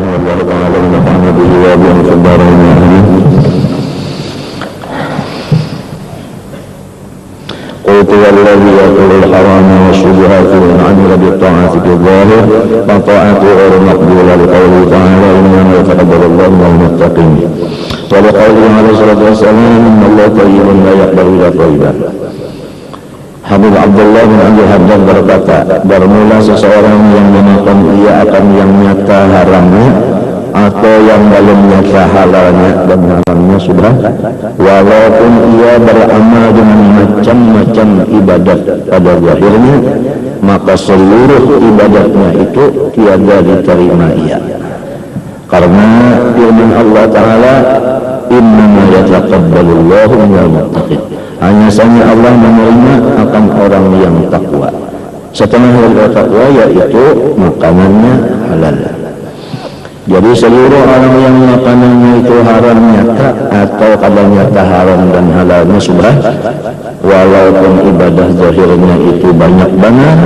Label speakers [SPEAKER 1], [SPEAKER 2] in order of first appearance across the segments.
[SPEAKER 1] والله تعالى ونفعنا به وبه في الدارين آمين. قلت والذي يقول الحرام والشبهات من عمل بالطاعة في الظاهر فطاعته غير مقبولة لقوله تعالى إنما يتقبل الله من المتقين ولقوله عليه الصلاة والسلام إن الله طيب لا يقبل إلا طيبا. Habib Abdullah bin Abi Haddad berkata, bermula seseorang yang memakan ia akan yang nyata haramnya atau yang belum nyata halalnya dan haramnya sudah, walaupun ia beramal dengan macam-macam ibadat pada zahirnya, maka seluruh ibadatnya itu tiada diterima ia. Karena firman Allah Ta'ala, innama yataqabbalullahu minal muttaqin, hanya saja Allah menerima akan orang yang takwa. Setelah yang takwa yaitu makanannya halal. Jadi seluruh orang yang makanannya itu haram nyata atau kadangnya haram dan halalnya sudah, walaupun ibadah zahirnya itu banyak banget,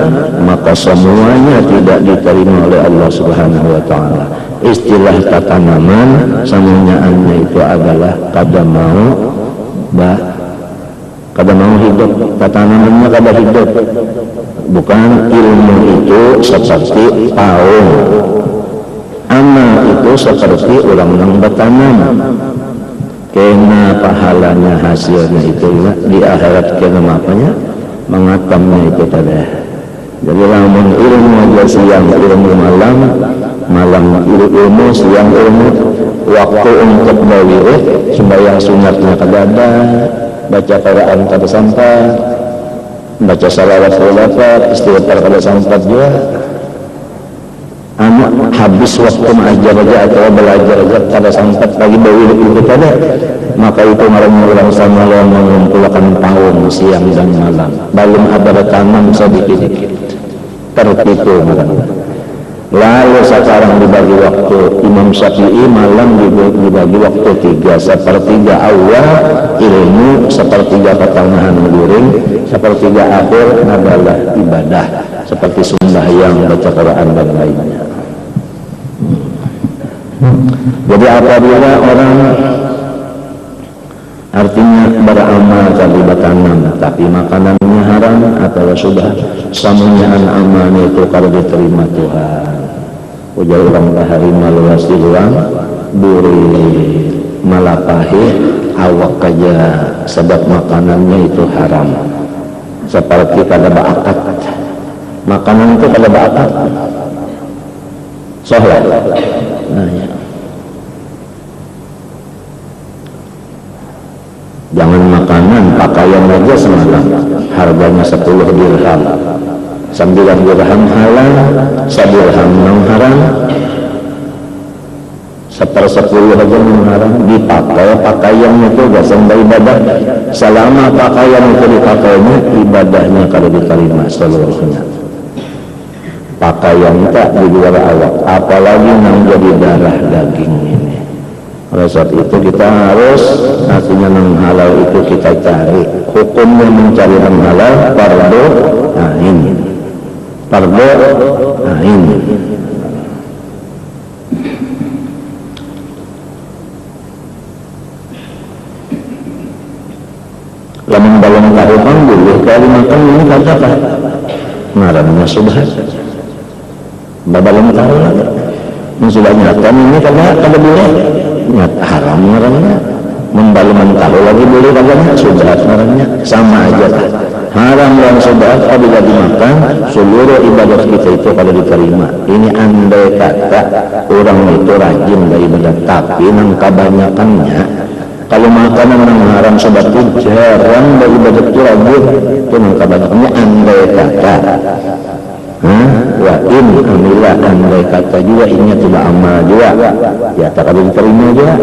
[SPEAKER 1] maka semuanya tidak diterima oleh Allah Subhanahu wa Ta'ala. Istilah tatanaman samunyaannya itu adalah kada mau hidup, tatanamannya kada hidup. Bukan ilmu itu seperti paung, amal itu seperti orang yang bertanam. Kena pahalanya hasilnya itu di akhirat kena apanya mengatamnya itu tadi. Jadi lamun ilmu aja siang ilmu malam ilmu siang ilmu, waktu untuk bawirih sembahyang sunatnya kada ada, baca Quran kada sampai, baca salawat istighfar kada sampai juga. Anak habis waktu mengajar aja atau belajar aja kada sampai lagi bawirih itu kada, maka itu orang sama yang mengumpulkan paung siang dan malam, belum ada tanam sedikit-sedikit tertipu. Lalu sekarang dibagi waktu, Imam Syafi'i malam dibagi waktu 3, sepertiga awal ilmu, sepertiga pertengahan giring, sepertiga akhir adalah ibadah seperti sembahyang, baca Quran dan lainnya. Jadi apabila orang artinya beramal tapi bertanam tapi makanannya haram atau sudah samunyaan amalnya itu kalau diterima Tuhan, ujar orang bahari maluas di ruang duri malapahi awak aja sebab makanannya itu haram, seperti kada baakat makanan itu kada baakat sohlah. Nah, ya. Jangan makanan, pakaian aja semalam harganya 10 dirham, 9 dirham halal, 1 dirham yang haram, 1/10 aja yang haram. Dipakai pakaian itu gak sampai ibadah. Selama pakaian itu dipakainya, ibadahnya kalau diterima seluruhnya. Pakaian tak di luar awak, apalagi yang jadi darah daging ini. Oleh sebab itu kita harus artinya yang halal itu kita cari. Hukumnya mencari yang halal fardu ain. Fardu ain. Lamun balon tahu kan boleh kali makan ini kata ngarannya subhat. Balon tahu lah. Ini sudah nyata ini kada boleh. Nyata haram ngarannya. Membaluman tahu lagi boleh kagaknya subhat ngarannya. Sama aja lah. Haram dan subhat apabila dimakan seluruh ibadah kita itu kada diterima. Ini andai kata orang itu rajin dari ibadah, tapi nang kebanyakannya kalau makanan yang haram subhat itu jarang dari ibadah itu rajin. Itu nang kebanyakannya andai kata. Wa in amila andai kata juga ini tidak amal juga ya tak ada diterima juga.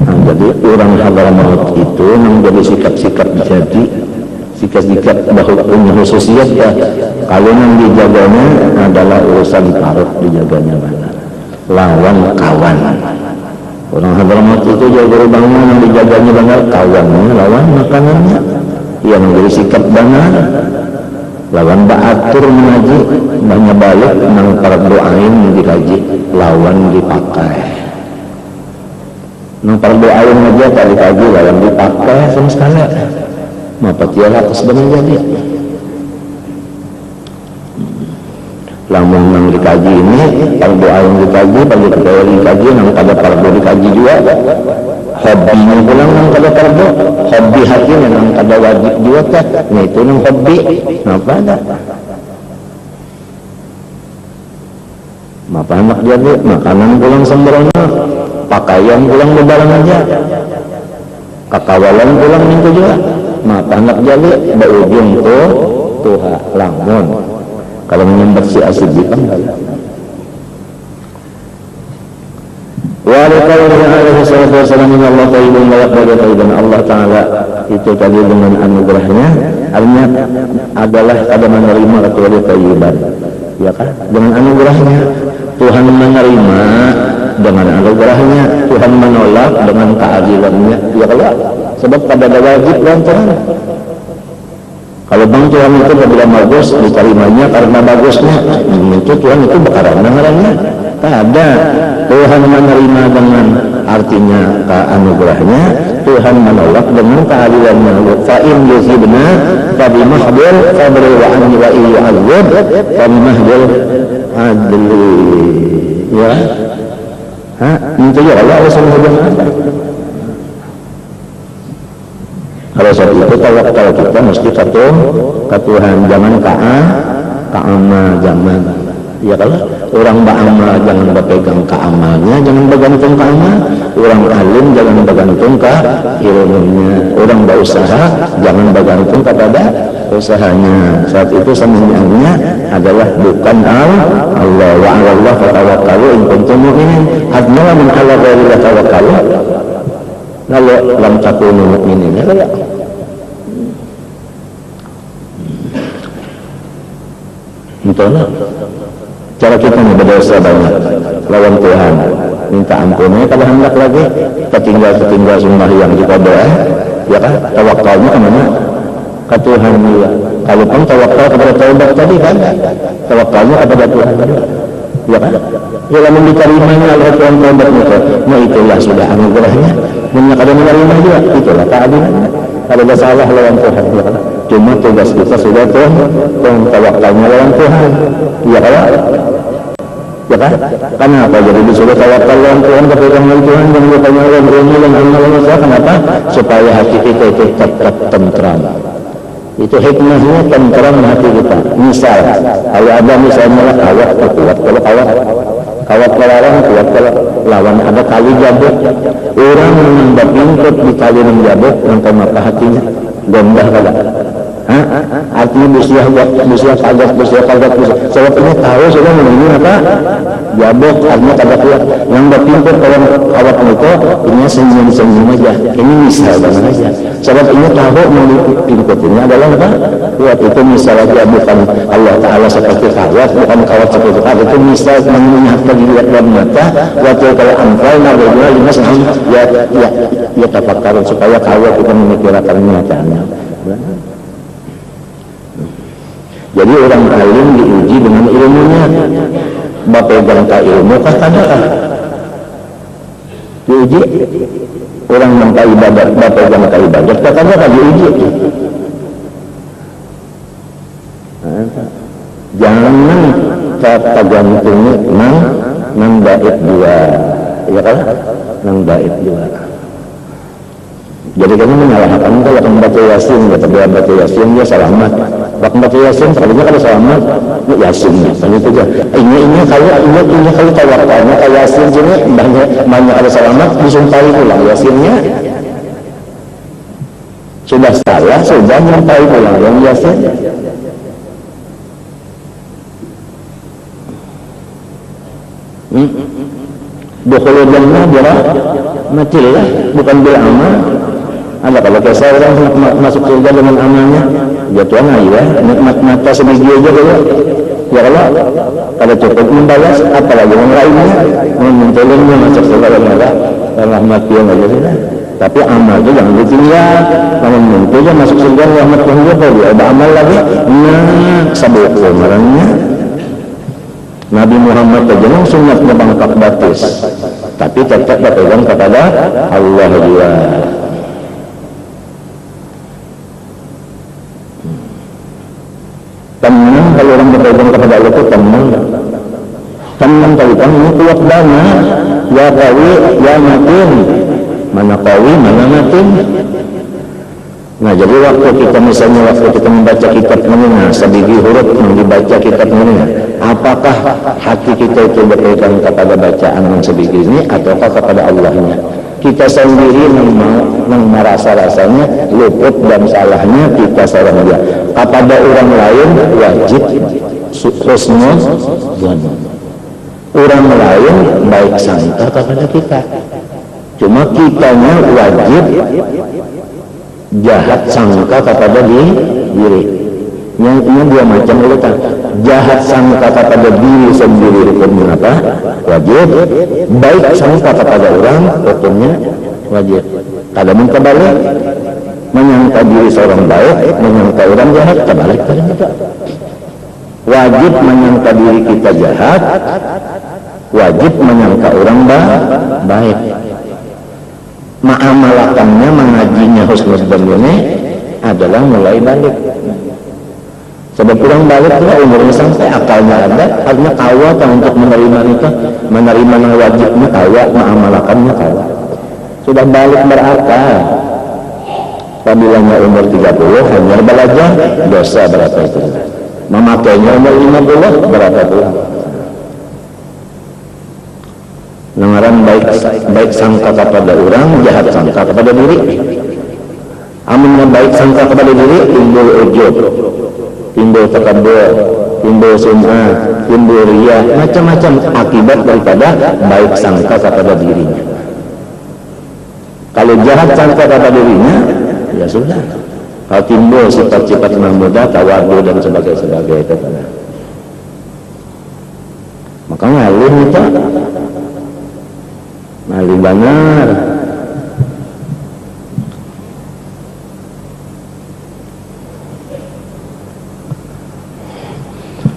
[SPEAKER 1] Jadi orang Hadramaut itu menjadi sikap-sikap jadi sikap-sikap bahwa punya khususiyat ya. Kalau yang dijaganya adalah urusan paruh dijaganya mana lawan kawan. Orang Hadramaut itu jaga bangun yang dijaganya banget kawannya lawan makanannya. Yang menjadi sikap benar lawan baatur mengaji banyak balik nang fardu ain dikaji lawan dipakai nang fardu ain aja tak dikaji lawan dipakai sama sekali maka tiada atas dengan jadi lamun nang dikaji ini fardu ain dikaji bagi kepala dikaji nang pada fardu dikaji juga hobinya pulang nang kada fardu hobi hatinya nang kada wajib juga kan nah itu nang hobi apa ada maka anak jadi makanan pulang sembrono pakaian pulang lebaran aja kakawalan pulang minggu juga maka anak jadi berujung tuha lamun kalau menyembat si asib kan wa liqaulihi alaihi salatu wassalam inna Allah tayyibun la yaqbalu tayyiban Allah Ta'ala itu tadi dengan anugerahnya artinya adalah kada menerima kecuali tayyiban ya kan dengan anugerahnya Tuhan menerima dengan anugerahnya Tuhan menolak dengan keadilannya ya kalau sebab kada ada wajib lantaran kalau bang Tuhan itu apabila bagus diterimanya karena bagusnya itu Tuhan itu berkarena ngarangnya tak ada Tuhan menerima dengan artinya anugerahnya Tuhan menolak dengan keadilannya fa'in yusibna fabimahbil fabri wa anni wa iya al-wud fabimahbil adli ya itu ya Allah SWT kalau saat itu tawakal kita mesti ke Tuhan jangan ka'amal zaman ya kalau orang beramal jangan berpegang ke amalnya jangan bergantung ke amal orang alim jangan bergantung ke ilmunya orang berusaha jangan bergantung kepada usahanya saat itu semuanya adalah bukan Allah wa 'ala Allah fatawakkalu in kuntum mu'minin hadna min 'ala ghairi tawakkalu lalu lam takunu mu'minin ya itulah cara kita berdosa banyak lawan Tuhan minta ampunnya kalau hendak lagi ketinggal sembahyang kita doa ya kan tawakalnya kemana ke Tuhan ya kalau pun tawakal kepada taubat tadi kan tawakalnya kepada Tuhan ya kan ya lamun diterimanya oleh Tuhan taubatnya nah itulah sudah anugerahnya punya kada menerima juga itulah keadilannya kalau ada salah lawan Tuhan ya kan cuma tugas kita sudah Tuhan tawakalnya lawan Tuhan ya kan ya kan? Kenapa jadi disuruh tawakal lawan Tuhan berpegang lawan Tuhan dan bertanya lawan ilmu dan amal manusia kenapa? Supaya hati kita itu tetap tentram itu hikmahnya tentram hati kita misal kalau ada misalnya kawat kuat kalau kawat kelawan kuat kalau lawan ada kali jabut orang menambah pintu di kali menjabut nonton mata hatinya gondah kada artinya bersiah kaget sebab ini tahu sudah menunggu apa jabok artinya kada kuat yang berpimpin kalau kawat itu ini senyum aja ini misal banget aja sebab ini tahu menurut ini adalah apa kuat itu misal aja bukan Allah Ta'ala seperti kawat bukan kawat seperti kawat itu misal mengingatkan dilihat dalam mata waktu kalau angkal nabila limas ya tafakkarun supaya kawat kita memikirkan nyatanya jadi orang alim diuji dengan ilmunya berpegang ke ilmu kah kadang diuji orang mengka ibadat berpegang ke ibadat kah kadang diuji jangan tergantungnya nang bait dua ya kan nang bait dua jadi kami menyalahkan kalau akan baca yasin ya tapi baca yasin dia selamat waktu baca yasin kalinya kalau selamat yasinnya kan itu aja ini kalau tawakalnya kayak yasin sini banyak ada selamat disumpahi pulang yasinnya sudah salah sudah nyumpahi pulang yang yasin dukhulul jannah bila matilah bukan bila amal ada kalau kisah orang masuk surga dengan amalnya ya Tuhan ya nikmat mata sebiji aja dulu ya kalau cukup membalas apalagi yang lainnya mentolinnya masuk surga dengan rahmat yang aja sudah Tapi amal itu jangan ditinggal. Namun mimpi aja masuk surga rahmat Tuhan kalau dia ada amal lagi. Nah, sabuk orangnya. Nabi Muhammad aja yang sunatnya bangkak batis, tapi tetap berpegang kepada Allah juga. Tenang kalau orang berpegang kepada Allah itu tenang. Tenang kalau kamu kuat banget. Ya kawi, ya matin. Mana kawi, mana matin. Nah, jadi waktu kita membaca kitab menengah, sebiji huruf yang dibaca kitab menengah, apakah hati kita itu berpegang kepada bacaan yang sebiji ini ataukah kepada Allahnya? Kita sendiri yang merasa rasanya luput dan salahnya kita seorang dia. Kepada orang lain wajib husnul dzan. Orang lain baik sangka kepada kita. Cuma kitanya wajib jahat sangka kepada diri. Yang ini dua macam urutan. Jahat sangka kepada diri sendiri hukumnya apa? Wajib. Baik sangka kepada orang hukumnya wajib. Kalau minta balik, menyangka diri seorang baik, menyangka orang jahat, terbalik pada kita. Wajib menyangka diri kita jahat, wajib menyangka orang baik. Ma'amalakannya, mengajinya husnudzan ini adalah mulai balik. Sebab kurang balik itu umurnya sampai akalnya ada, artinya kawa untuk menerima itu, menerima yang wajibnya kawa, ma'amalakannya kawa. Sudah balik berakal. Apabila umur 30 hanya belajar dosa berapa itu? Memakainya umur 50 berapa pula? Dengaran baik sangka kepada orang, jahat sangka kepada diri. Aminnya baik sangka kepada diri, timbul ujub, timbul takabur, timbul sum'ah, timbul riya, macam-macam akibat daripada baik sangka kepada dirinya. Kalau jahat sangka kepada dirinya, ya sudah. Kalau timbul sifat-sifat mahmudah, tawadhu dan sebagainya itu. Maka ngalim itu ngalim benar.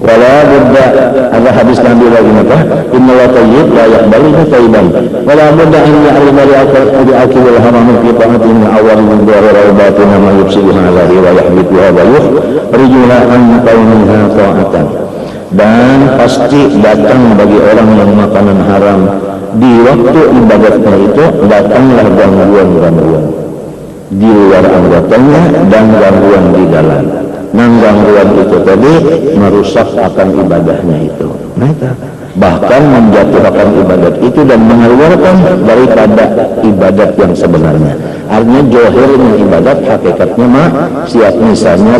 [SPEAKER 1] Wala budda, ada hadis Nabi lagi apa? Inna la tayyib la yaqbalu tayyiban. Wala budda an ya'lama li'akil haram fi ta'ati min awal min dhahir wa batin ma yufsiduha alaihi wa yahbibuha wa yukhrijuha an qawmiha ta'atan. Dan pasti datang bagi orang yang makanan haram di waktu ibadatnya itu datanglah gangguan-gangguan di luar anggotanya dan gangguan di dalam. Nah, gangguan itu tadi merusak akan ibadahnya itu. Bahkan menjatuhkan ibadat itu dan mengeluarkan daripada ibadat yang sebenarnya. Artinya johirnya ibadat, hakikatnya maksiat. Misalnya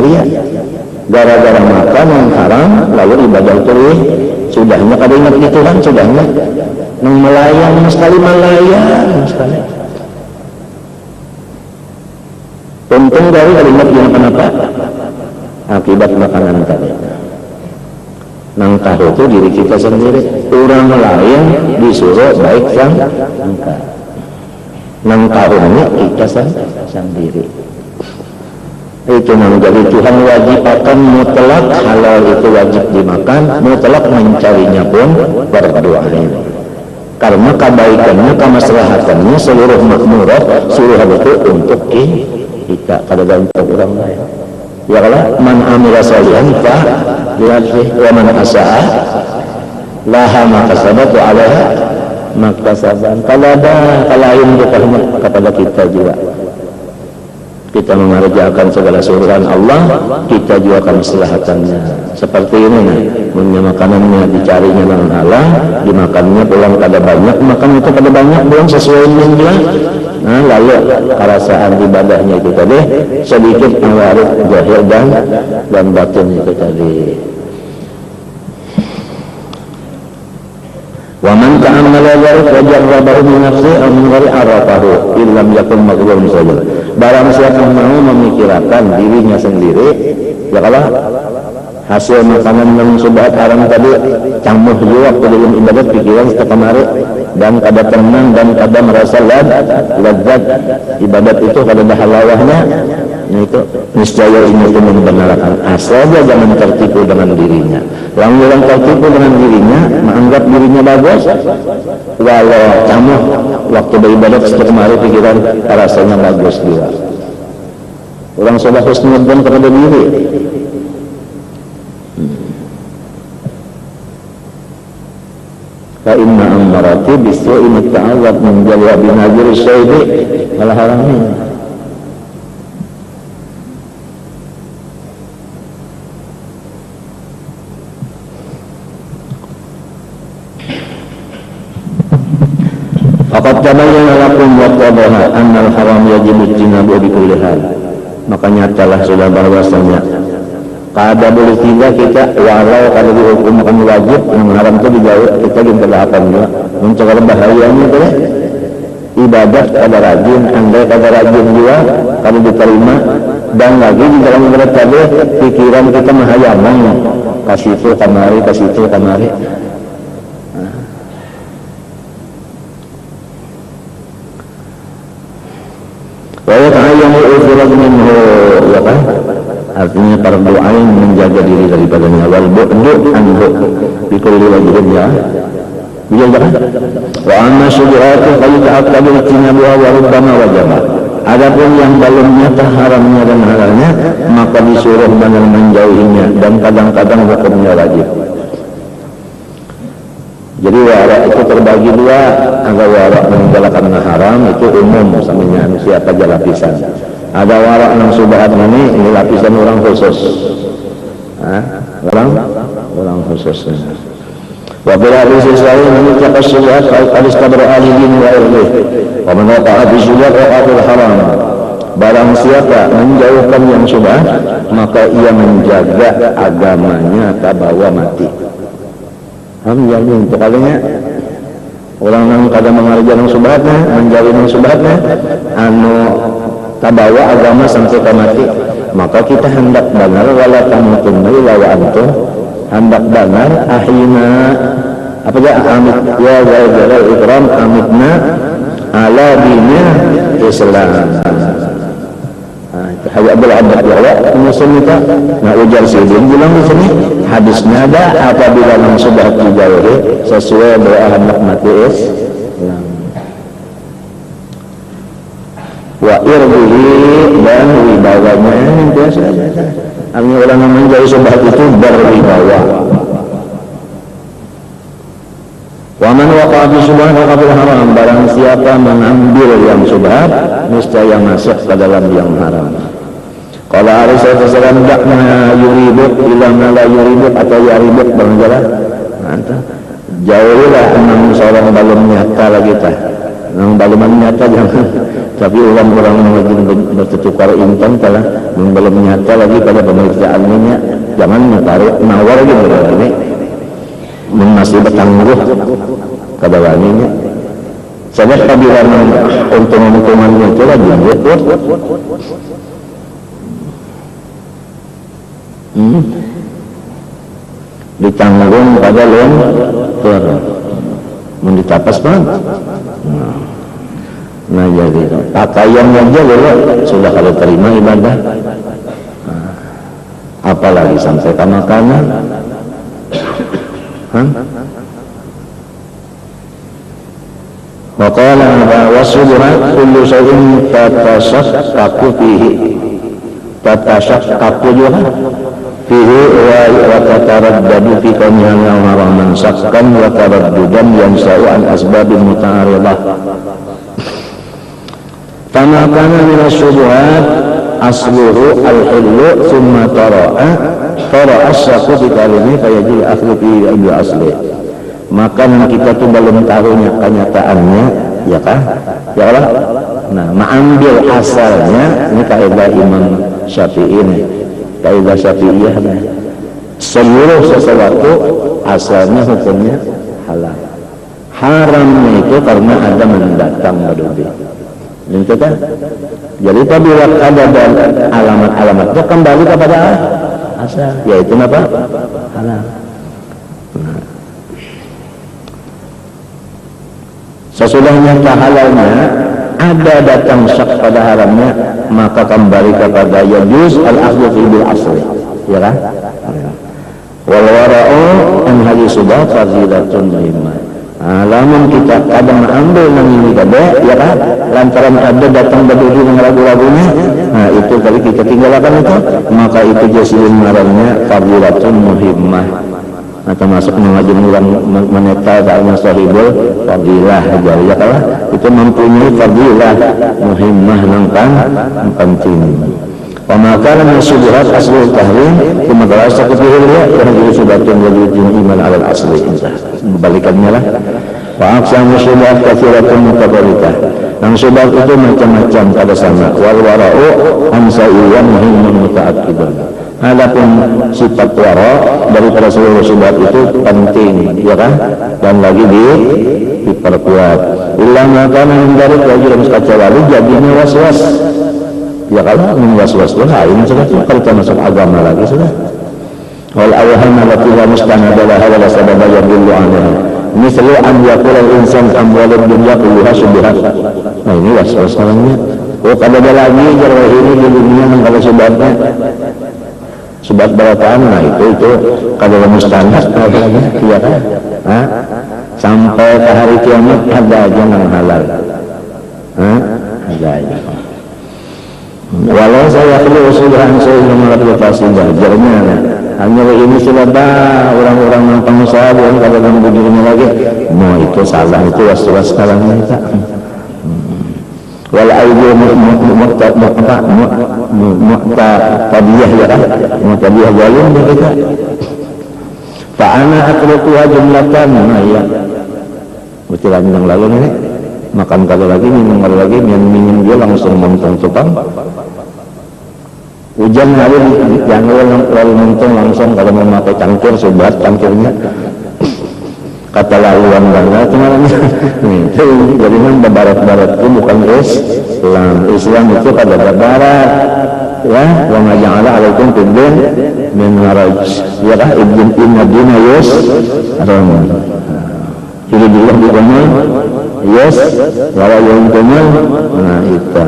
[SPEAKER 1] ria. Gara-gara makan yang haram lalu ibadah itu sudahnya kada ingat itu kan sudahnya nang melayang sekali sekali. Untung dari kalimat yang kenapa? Akibat makanan tadi. Nang tahu itu diri kita sendiri. Orang lain disuruh baik sangka. Nang tahunya kita sendiri. Itu nang jadi Tuhan wajib akan mutlak halal itu wajib dimakan, mutlak mencarinya pun berdoa. Karena kebaikannya, kemaslahatannya seluruh makmurat, seluruh itu untuk kita pada untuk orang lain. Ya kalau man amila salihan fa lillahi wa man asaa laha makasabat wa alaiha makasaban. Kalau ada lain bukan kepada kita juga. Kita mengerjakan segala suruhan Allah, kita juga akan kemaslahatannya. Seperti ini nih, makanannya dicarinya dengan halal, dimakannya pulang kada banyak, makan itu kada banyak, pulang sesuai dengan dia. Nah, lalu perasaan ibadahnya itu tadi sedikit mengaruh zahir dan batin itu tadi. Wa man ta'ammala dzalika wa jarrabahu min nafsihi aw min ghairi arafahu illam yakun maghruran saja. Barang siapa mau memikirkan dirinya sendiri, ya kalau hasil makanan yang subhat haram tadi camuh juga waktu dalam ibadat pikiran setelah kemarin dan kada tenang dan kada merasa lezat ibadat itu kada ada halawahnya. Itu niscaya ini itu membenarkan asal dia jangan tertipu dengan dirinya. Lalu orang tertipu dengan dirinya menganggap dirinya bagus walau camuh waktu beribadat setelah kemarin pikiran rasanya bagus juga. Orang sudah husnudzon kepada diri. Fa inna ammarati bisu'i muta'awwad min jawabi najir syaibi ala haramin. Faqad tabayyana lakum wa tabaha anna al-haram yajibu ijtinabu bi kulli hal. Maka nyatalah sudah bahwasanya kada boleh tidak kita walau kada dihukum makan wajib yang haram itu dijauh kita gimana juga mencegah bahayanya itu ibadat kada rajin andai kada rajin juga kada diterima dan lagi di dalam ibadat tadi pikiran kita mahayamang kasih itu kamari wa yata'ayyamu uzran minhu ya kan artinya fardu ain menjaga diri daripadanya wal bu'du anhu bi kulli wajhin ya dijaga wa amma syubhatu fa yata'aqqadu ijtinabuha wa rubbama wajaba. Adapun yang belum nyata haramnya dan halalnya maka disuruh dengan menjauhinya dan kadang-kadang hukumnya wajib. Jadi wara itu terbagi dua, ada wara meninggalkan haram itu umum samanya siapa aja lapisan. Ada wara yang subhat ini lapisan orang khusus. Orang khusus. Wa bila al-sisai meninggalkan subhat al-istabra al-din wa irlih. Wa man waqa'a bi subhat waqa'atul haram. Barang siapa menjauhkan yang subhat maka ia menjaga agamanya tak bawa mati. Alhamdulillah untuk kalinya orang yang kadang mengarjakan subhatnya menjauhin subhatnya tabawa agama sampai ke mati maka kita hendak benar wala tamutunna illa wa antum hendak benar ahina apa ya amit ya wa ikram amitna ala dinnya Islam. Hayat berabad ya muslim kita nak ujar sidin bilang di sini hadisnya ada apabila yang sudah dijauhi sesuai doa hendak mati Islam wa irbihi dan wibawanya yang biasa artinya orang yang menjauhi subhat itu berwibawa. Wa man waqa'a fi subhat waqa'il haram barang siapa mengambil yang subhat niscaya masuk ke dalam yang haram. Qala Rasulullah sallallahu alaihi wasallam da'ma yuribuk ila ma la yuribuk atau yaribuk barangkali jauhilah enam seorang belum nyata lagi tah enam belum nyata jangan tapi orang-orang yang bertukar intan telah belum nyata lagi pada pemeriksaannya jangan menarik nawar gitu ini masih bertangguh kadawaninya sebab kabilan untung-untungannya itu lagi ditanggung pada lontor menditapas banget nah jadi pakaian aja sudah kalau terima ibadah apalagi sampai ke makanan waqala wasubhat kullu shay'in tatashaqqaqu fihi tatashaqqaqu juga fihi wa tataraddadu fi kauniha haraman sakkan wa taraddudan yansa'u an asbabin muta'aridah fama kana min asyubhat asluhu al-hillu thumma tara'a as-saqu bi kalimi fayajil akhlu fi asli maka kita tuh belum tahunya kenyataannya ya kah ya Allah nah mengambil asalnya ini kaidah Imam Syafi'i ini kaidah Syafi'iyah seluruh sesuatu asalnya hukumnya halal haramnya itu karena ada mendatang berlebih itu kan jadi apabila ada dan alamat-alamatnya kembali kepada asal, yaitu apa? Halal. Sesudahnya halalnya ada datang syak pada haramnya, maka kembali kepada yajuz al-akhdhu fi bil asli, ya kan? Wal wara'u an hadis subah fazilatun muhimmah. Lamun kita kadang mengambil nang ini kada, ya kan? Lantaran ada datang berdiri dengan lagu-lagunya, nah itu tadi kita tinggalkan itu, maka itu jasilun ngarannya fazilatun muhimmah. Nah, termasuk mengajin orang meneta dalam sahibul fadilah jadi ya kalah itu mempunyai fadilah muhimmah nangkan penting. Wa maka lam yusybihat aslul tahrim kuma darasa ketiga yang disubatkan wajibin iman ala asli balikannya lah. Wa aqsam syubhat katsiratun mutafarriqah. Yang syubhat itu macam-macam pada sama. Wal wara'u amsa'iyyan muhimmun muta'aqqibun. Adapun sifat wara daripada seluruh syubhat itu penting, ya kan? Dan lagi diperkuat. Illa maka menghindari kewajiban kecuali jadinya waswas. Ya kalau waswas itu lain sudah kalau kita masuk agama lagi sudah. Wal awham allati la mustanada laha wa la sababa yadullu 'alaiha. Misal an yaqula al-insan amwalud dunya kulluha syubhat. Nah ini waswas namanya. Oh kalau ada lagi jarwah ini di dunia yang kalau syubhatnya sebab balapan, nah itu kalau mustahil iya kan? Sampai ke hari kiamat ada aja yang halal, ada aja. Walau saya perlu usulan saya mengalami fasidah, jarnya hanya ini sudah orang-orang yang pengusaha bukan kalau yang begini lagi, mau itu salah itu was-was sekarang kita. Wal aidu mu'tadiyah ya kan, mu'tadiyah zalim kita. Fa ana atrukuha jumlatan, ya. Ucapan yang lalu ini makan kali lagi, minum kali lagi, minum dia langsung mentong tupang. Hujan lalu jangan lalu mentong langsung kalau memakai cangkir sobat cangkirnya. Kata laluan bangga sebenarnya jadi memang barat-barat itu bukan Islam itu kada barat ya wa ma ja'ala 'alaikum fid-din min haraj ya kah inna dina yusrun jadi Allah dikenal yus wala yuntumal nah itu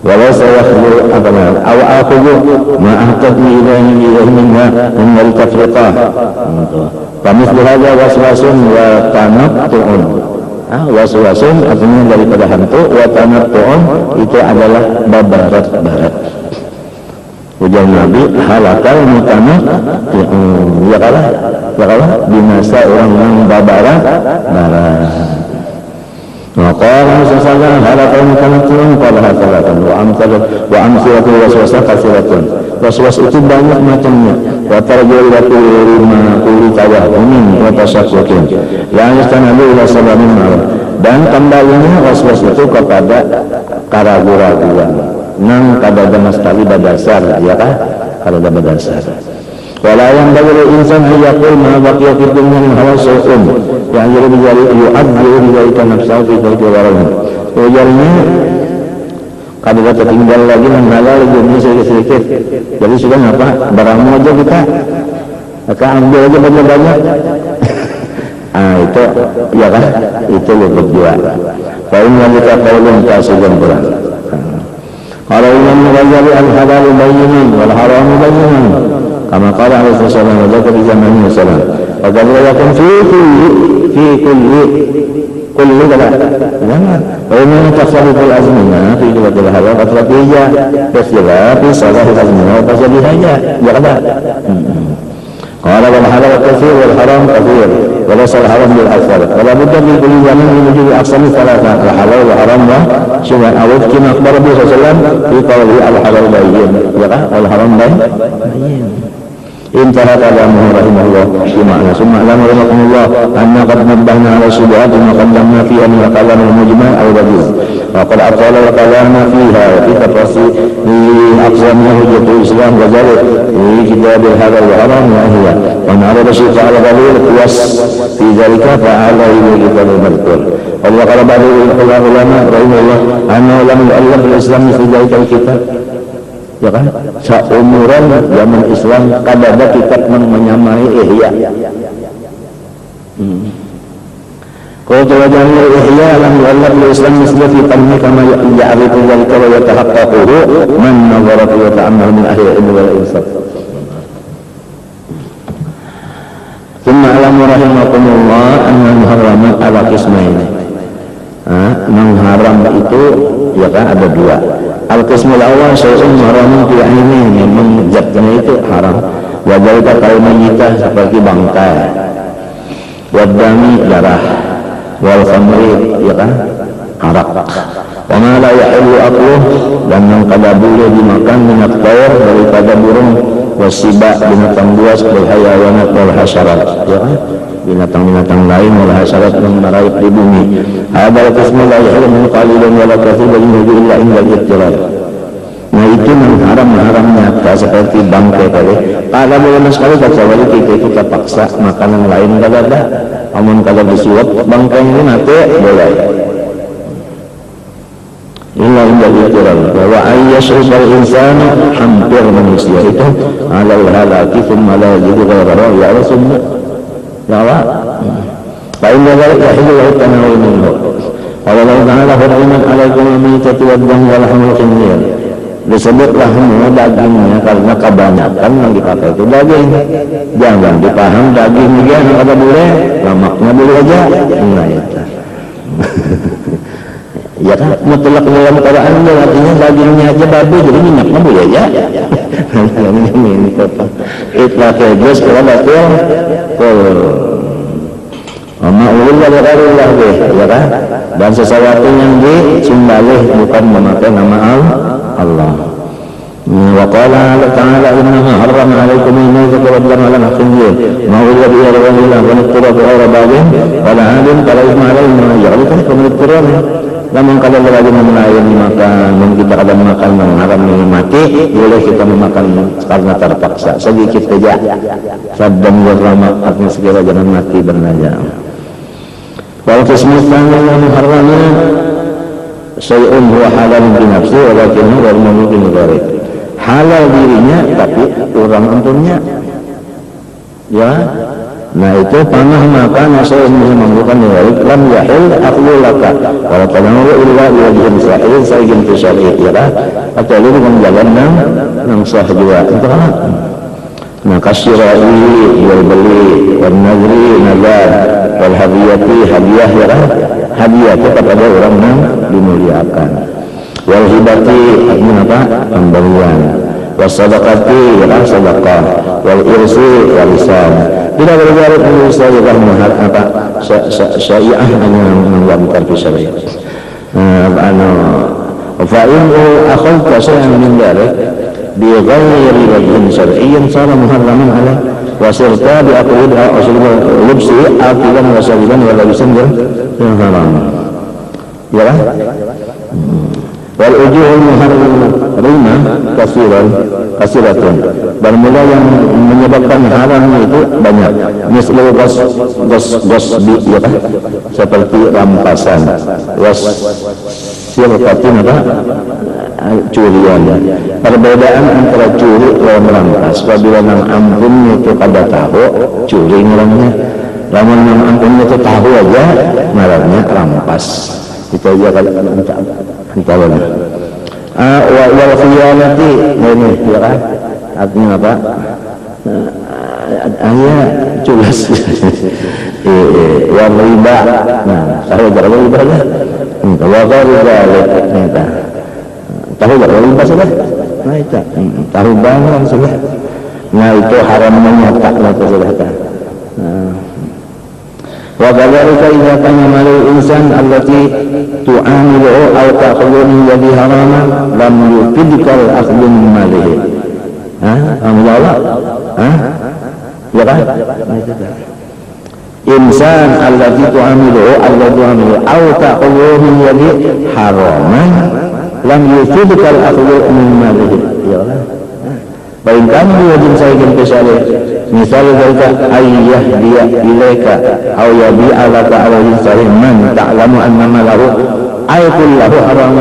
[SPEAKER 1] walau saya khulu abana aw aqulu ma ahtadni ilahi minha min al-tafriqah Kamis berada waswasun wa tanattu'un. Waswasun artinya daripada hantu, wa tanattu'un itu adalah barat-barat. Ujar Nabi halakal mutanatti'un. Ya kalah binasa orang-orang barat. Maka Rasulullah halakal mutanatti'un qala hasalatan wa amsalatul waswasah kasiratun. Waswas itu banyak macamnya. Wa tarjulatu lima kulli tawahumin wa tasakkukin. La yastanabu ila sababin ma'ruf. Dan kembalinya waswas itu kepada keraguan-keraguan. Nang kada sama sekali berdasar, ya kah? Kada ada berdasar. Wala yang bagi insan yaqul ma baqiya fi dunya min hawasun. Yang jadi bijari yu'addu ilaika nafsahu fi baiti warahim. Ujarnya kada tertinggal lagi yang halal dunia sedikit-sedikit. Jadi sudah apa? Barangmu aja kita ambil aja banyak-banyak. Itu ya kan? Itu lebih dua. Kalau kita qaulun kasidan pula. Kalau Imam Ghazali al-halal bayyinun wal haram bayyinun. Kama qala Alaihi wasallam wa dzakara zamannya salam. Wa qala yakum fi kulli kala. Wa inna tasawwuful azmina fi kulli halal qatriyya tasira fi salah azmina wa tasbihaja. Ya kada. Qala wal halal katsir wal haram katsir. وليس الحرام بالأكثر ولا بد من كل زمان من وجود أقسام ثلاثة الحلال والحرام وشبه أود كما أخبر النبي صلى الله عليه وسلم في قوله الحلال بين والحرام بين انتهى كلامه رحمه الله بمعنى ثم اعلم رحمكم الله أن قد نبهنا على الشبهات وما قدمنا فيها من الكلام المجمع أو الوجيز وقد أطال الكلام فيها وفي تفاصيل أقسامها حجة الإسلام وذلك في كتاب الحلال والحرام وهي ومن عرض الشيخ على دليل قياس في ذلك فعلى إلى كتاب المذكور وقال بعض العلماء رحمه الله أنه لم يؤلف الإسلام في ذلك الكتاب ya kan? Seumuran zaman Islam kada ada kitab yang menyamai Ihya. Kalau jawaban Ihya lam yu'allaq li Islam misla fi tanmi kama ya'rifu dhalika wa yatahaqqaquhu man nazara fi ta'ammal min ahli ilmi wal insaf. Thumma alamu rahimakumullah anna muharramat ala qismaini. Mengharam itu ya kan ada dua. Al-qismul awal syai'un muharramun fi ainihi, memang zatnya itu haram. Wa dzalika kalmayitah seperti bangkai. Wadami darah, wal khamri ya kan arak. Wa ma la yahillu aqluh, dan yang kada boleh dimakan minat tayr daripada burung, wasiba binatang buas, wal hayawanat wal hasyarat ya kan binatang-binatang lain, wal hasyarat yang meraip di bumi. Hadal qismu la yahillu min qalilin wa la katsirin illa inda al-ittirab. Nah itu haram nyata seperti bangkai tadi. Kalau boleh sekali kecuali kita paksa makanan lain kada ada. Amun kalau disuap bangkai ini nanti boleh. Illa inda al-ittirab. Wa ayyashrubal insanu, hampir manusia itu alal halaki thumma la yajidu ghairahu ya rasulullah. Ya Allah. Fa inna dzalika hillu tanawul minhu. Qala Allah ta'ala hurrimat 'alaikum al-maytatu wad-damu wa lahmul khinzir. Disebutlah dagingnya karena kebanyakan yang dipakai itu daging. Jangan dipaham daging dia kada boleh, lemaknya boleh aja. Nah itu. Ya kan mutlak dalam Quran artinya dagingnya aja babi, jadi minyaknya boleh aja. Ini apa? Itlaq jelas kalau betul. Ma'ulul wa ghairullah ya kan? Dan sesuatu yang disembelih bukan memakai nama Allah. Wa qala ta'ala inna harrama 'alaikum al-maytata wa ad-dama wa lahmul khinzir ma huwa bi ghayrillah wa nutrubu ghayra baghin wa la 'alim qala isma 'alaihi ma ya'rifu kum nutrubu. Namun kalau lagi melayani makan dan kita kadang makan yang haram ini mati, boleh kita memakan karena terpaksa sedikit saja. Saddam wa rahmat, artinya segera jangan mati bernaja. Wal qismu tsani wa muharramun syai'un huwa halal bi nafsi walakin huwa mumkin ghairi. Halal dirinya tapi orang antumnya. Ya. Nah itu panah makan syai'un mumkin ghairi lam yahil aqlu laka. Kalau tanamu illa bi wajhin sahih sayyidin fi syar'i ya. Atau lu dengan jalan yang sah juga. Itu kan. Nah kasyira'i jual beli, wal nazri nazar, wal hadiyati hadiah ya kan, hadiah itu kepada orang yang dimuliakan, wal hibati artinya apa, pemberian, was sadaqati ya kan sedekah, wal irsi warisan. Tidak berjarak Indonesia juga mahal apa syariah yang melanggar syariah. Fa'inu akhadta syai'an min dzalik bi ghairi wajhin syar'iyyin sara muharraman 'ala wa sirta bi aqwid asul lubsi akilan wa sabilan wa labisan yang haram. Ya. Wal ujuhul muharramah kasiratun. Bermula yang menyebabkan haram itu banyak. Misal gosbi ya kan? Seperti rampasan. Sirkatin apa? Curian. Perbedaan antara curi dan merampas. Apabila nang ampun itu kada tahu, curi ngarangnya. Lamun nang ampun itu tahu aja, ngarangnya rampas. Itu aja kalau antawana. Wal khiyanati ini ya kan? Artinya apa? Jelas. Wal riba. Nah, tahu enggak riba ya? Wa ghairi tahu enggak riba sudah? Nah itu. Tahu banget sudah. Nah itu haram menyata itu sudah. Wa dzalika idza kana malul insan allati tu'amilu aw ta'khudhu min yadi haraman lam yufidka al-akhdhu min malihi. Alhamdulillah. Ya kan? Insan allati tu'amilu aw ta'khudhu min yadi haraman lam yufidka al-akhdhu min malihi. Ya kan? Baik kamu wajib saya kesalahan. Misalnya mereka ayah dia ilaika atau yabi alaka alaihi sahih man ta'lamu anna malahu aykullahu haram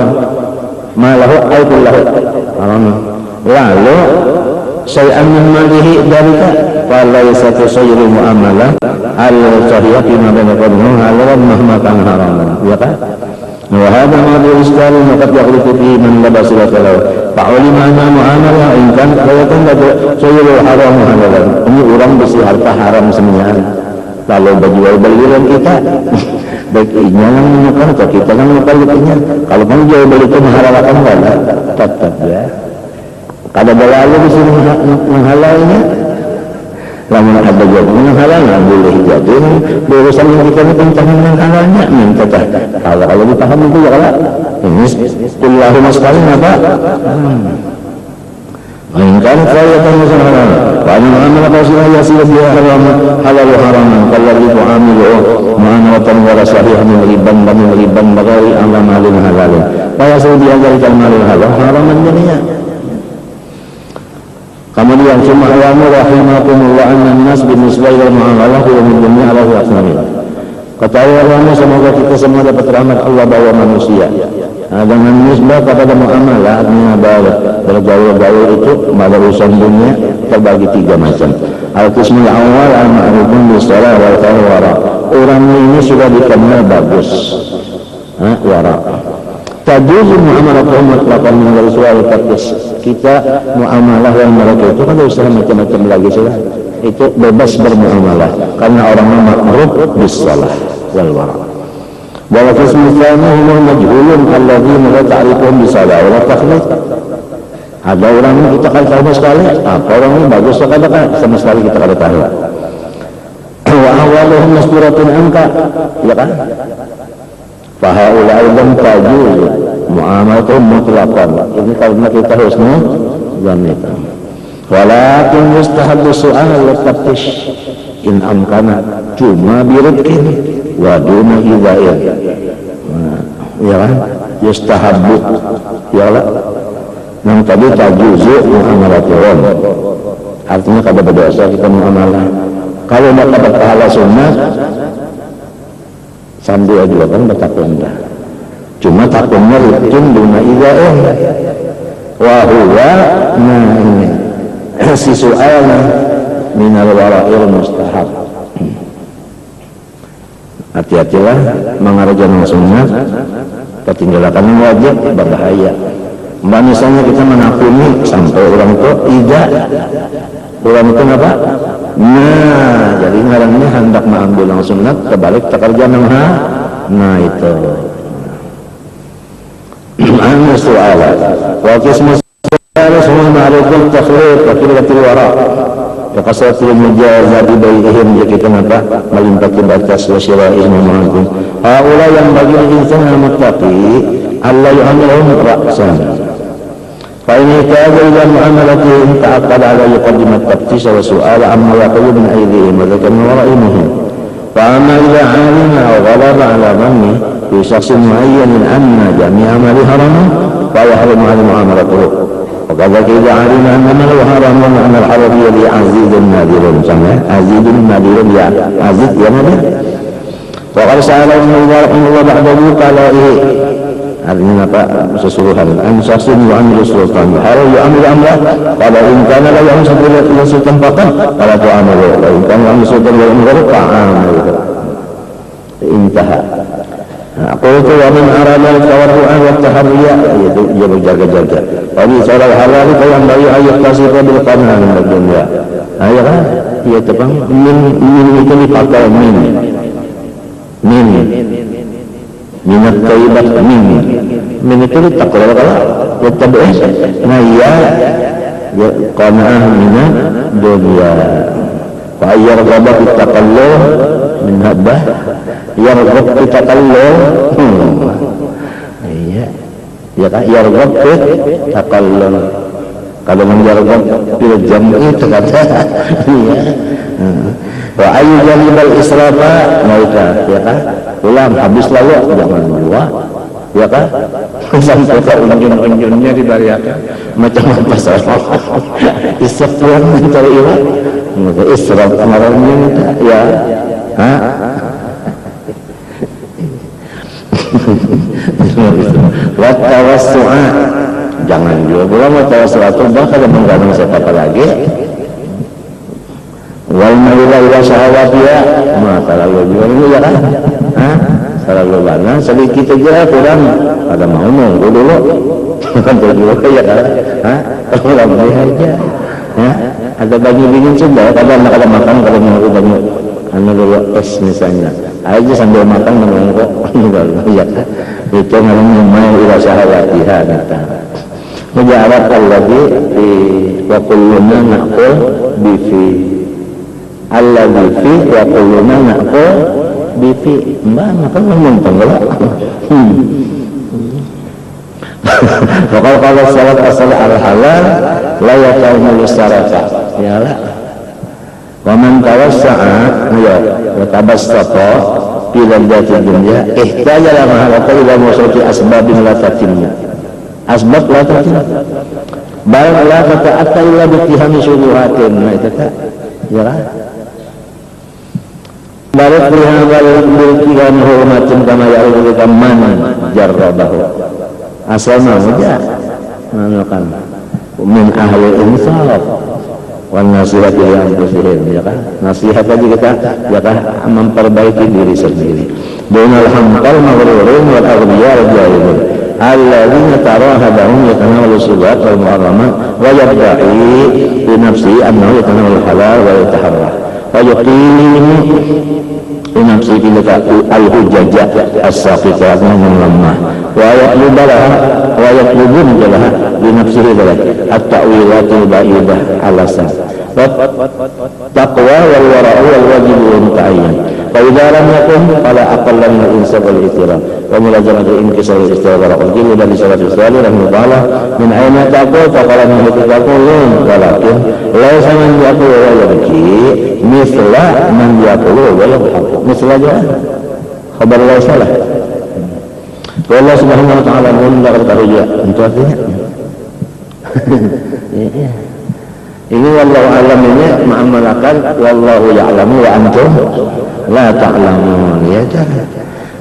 [SPEAKER 1] malahu aykullahu haram lalu syai'an min malihi dalika falaysa tusayyiru muamalah al-sahihah bima baina qawlihi halalan mahma kana haraman, ya kan? Wa hadha ma'dhu iskal maqad yakhluqu fihi man labasa lahu fa'ulima anna muamalah in kan ayatan tusayyiru haram halalan. Ini orang besi harta haram semuanya, lalu berjual belian kita baik inya yang menukar atau kita yang menukar inya. Kalau kamu jual beli itu menghalalkan wala tetap ya. Ada balalu di sini menghalalnya. Namun ada juga menghalal nggak boleh jadi urusan yang kita ini tentang menghalalnya minta tak. Kalau dipahami itu ya kalau ini kullahuma sekali apa? Mainkan saya kan masalah. Wani muamalah kausilah yasir biha halal haraman kalladhi tu'amilu mu'amalatan wa rasahihan min riban bagari ala malin halal. Wa yasir biha dzalika malin halal haraman jami'a. Kemudian summa alamu rahimakumullah anna an-nas binisbah ila mu'amalah wa min jami' ala asnami. Ketahuilah semoga kita semua dapat rahmat Allah bahwa manusia dengan nisbah kepada muamalah artinya bergaul-gaul itu pada urusan dunia terbagi 3 macam. Al-qismul awal al-ma'rufun bis-shalah wal wara. Orang ini sudah dikenal bagus. Wara. Tajuzu muamalatuhum mutlaqan min ghairi su'al taqis. Kita muamalah yang mereka itu kan usaha macam-macam lagi sudah. Itu bebas bermuamalah karena orangnya ma'ruf bis-shalah wal wara. Wa qismu tsani hum majhulun alladziina la ta'rifuhum bis-shalah wa taqlis. Ada orang yang kita kan tahu sekali, apa orang ini bagus katakan sama sekali kita kada tahu. Wa awaluhum masturatun anka, ya kan? Fahaulai lam tajuz muamalatuhum mutlaqan. Ini kalau kita husnu zanni. Walakin mustahabbu su'al wa taftish in amkana cuma biridkin wa duna idza'in. Ya kan? Yustahabbu ya lah. Yang tadi tajuzu muamalatuhum. Artinya kada berdosa kita muamalah. Kalau nak dapat pahala sunnah sambil aja kan bertakwa. Cuma takwanya rutin duna idza'in. Wa huwa ini si su'alna minal wara'il mustahab. Hati-hatilah mengerjakan sunnah, ketinggalan wajib berbahaya. Misalnya kita menakuni sampai orang itu tidak, orang itu apa? Nah, jadi ngarangnya hendak mengambil yang sunnah, kebalik terkerja nah itu. Anu soalan, wakil semua semua ma'rifun takhlid wakil wara. Yaqasatul mujazah bibaihim jika kenapa melimpati batas wa syira'ihim ma'akum. Haula yang bagi insan al-muttaqi Allah yu'amilahum ra'san. Fa ini kaza ila mu'amalatihim ta'aqqad ala yuqaddimat taftish wa su'ala amma yaqulu min aydihim wa dhakan wara'imihim. Fa amma ila 'alima wa ghalaba 'ala dhanni fi shakhsin mu'ayyanin anna jami'a ma haramun fa yahrumu 'ala mu'amalatuhu. وكذلك إذا علم أن من هو حرام وأن الحرمي لي عزيز نادر سمع عزيز نادر يا عزيز يا نادر وقال سأل ابن الله بعده قال إيه artinya apa sesuruhan an syaksin yu'amilu sultan haram yu'amilu amra qala in kana la yu'amilu sultan faqat qala tu'amilu wa in kana yu'amilu sultan wa yu'amilu fa'amilu intaha. Aku itu wamin arada tawarru'an wa taharriya itu dia berjaga-jaga. Jadi soal halal itu yang baik ayat kasih bil qanah min dunia. Ayo kan dia tepang min itu dipakai min minat thayyibat min itu ditakwa kalau tabi'ah nah ya qanah min dunia. Fa ayyarghabat taqallub min habbah yarghab kita takallum iya ya kan yarghab takallum kalau menjarghab bil jam'i itu kata iya wa ayu jalibal israfa maika ya kan ulang habis lalu jangan dua ya kan sampai ke unjun-unjunnya dibariakan macam apa salah israfan mencari iman israf kemarinnya ya wa tawassu'a jangan juga pula mau tawassul bahkan menggandeng siapa lagi. Wal marilah ila syahawatiya, terlalu juga ya kan? Terlalu banyak, sedikit aja kurang. Ada mau nunggu dulu, kan juga ya kan? Kalau lebih aja, ada bagi-bagi sudah. Kadang makan kalau mau banyak, dulu es misalnya, aja sambil makan menunggu, ya kan? Itu namanya mai ila syahawatiha kata. Mujarab alladhi wa kulluna naqul bifi alladhi fi wa kulluna naqul bifi. Mbak makan ngomong tanggal. Kalau salat asal al-halal la yaqawmul syarafa. Ya la. Wa man tawassa'a ya wa tabassaqa fi ladzati dunya ihtaja la ila musuti asbabin la tatimmu. Asbab la tatimmu. Bal la tata'atta illa bi ittihami syubuhatin. Nah itu tak. Ya lah. Barat liha wal bilkihan hurmatin kama ya'udhu kaman jarrabahu. Asalnya saja menemukan min ahli insaf wan nasihat yang anfusihim, ya kan? Nasihat aja kita ya kan memperbaiki diri sendiri. Dunal hamqal maghrurin wal aghniya al-jahilin alladzina tarahadahum yatanawalu subat wal muharramat wa yabda'i bi nafsihi annahu yatanawalu halal wa yataharrah wa yuqimu bi nafsihi bilaka al-hujjah as-saqitah min lamah wa yatlubun jalaha bi nafsihi at-ta'wilatul ba'idah alasan taqwa wal wara'u wal wajib wal ta'ayyan fa idza lam yakun fala aqalla min al-insaf wal ihtiram wa mulazamatu inkisar al-istirahat wa qadil dan salatu salih rahmatullah min ayna taqwa fa qala min taqulun walakin laysa man yaqulu wa yabki misla man yaqulu wa yabki misla aja khabar la salah. Allah Subhanahu wa taala mengundang tarja itu artinya ini wallahu alam ini ma'amalakan wallahu ya'lamu wa antum la ta'lamun ya jangan.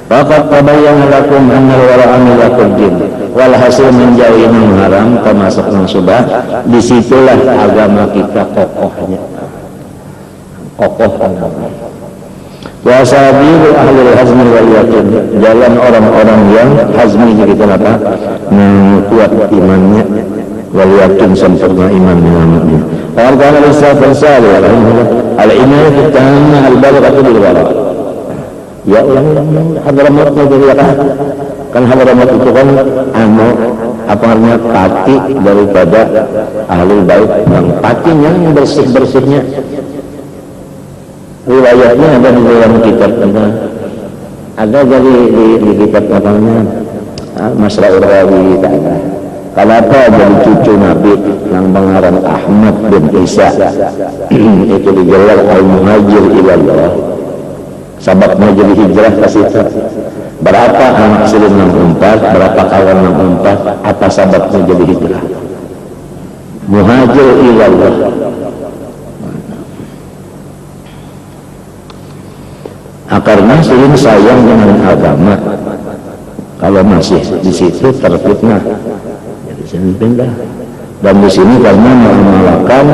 [SPEAKER 1] Faqad tabayyana lakum anna al-wara'a min al-din wal hasil menjauhi yang haram termasuk yang sudah disitulah agama kita kokohnya kokoh agama. Wa sabilu ahli hazmi wal yaqin jalan orang-orang yang hazmi kita apa kuat imannya wal yaqin sempurna iman dengan Al-Qur'an al-Safar salih al-inayah tamah al-balaghatu bil wara. Ya ulang Hadramaut dari kan Hadramaut itu kan apa artinya pati daripada ahli bait yang patinya yang bersih-bersihnya. Riwayatnya ada di dalam kitab ada dari di kitab namanya Masra'ur Rawi ta'ala. Kenapa jadi cucu Nabi yang mengarang Ahmad bin Isa itu digelar al-muhajir ilallah sababnya jadi hijrah ke situ. Berapa anak silin yang umpat, berapa kawan yang umpat, apa sababnya jadi hijrah? Muhajir ilallah. Akarnya silin sayang dengan agama. Kalau masih di situ terfitnah. Pindah. Dan di sini karena mengamalkan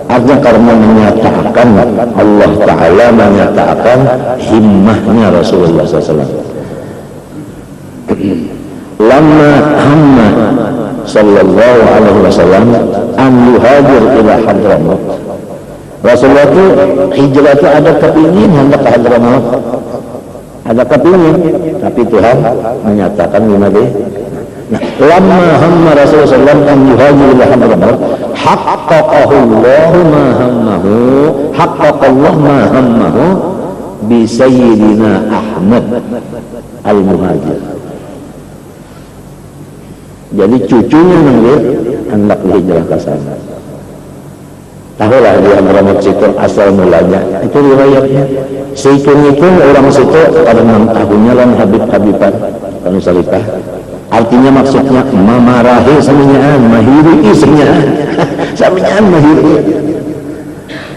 [SPEAKER 1] artinya karena menyatakan Allah Ta'ala menyatakan himmahnya Rasulullah SAW. Lama hamma sallallahu alaihi wasallam an yuhajir ila Hadramaut. Rasulullah itu hijrah itu ada kepingin hendak ke Hadramaut. Ada kepingin, tapi Tuhan menyatakan Nabi lama hamma Rasulullah sallallahu alaihi wasallam ila Hadramaut haqqaqahu Allah ma hammahu haqqaqallah ma hammahu bi sayyidina Ahmad al-Muhajir. Jadi cucunya nanti hendak hijrah ke sana. Tahulah di Hadramaut situ asal mulanya. Itu riwayatnya. Situ itu orang situ pada 6 tahunnya lan Habib-Habiban kanu salipah. Artinya maksudnya mamarahi saminyaan mahiri saminyaan saminyaan mahiri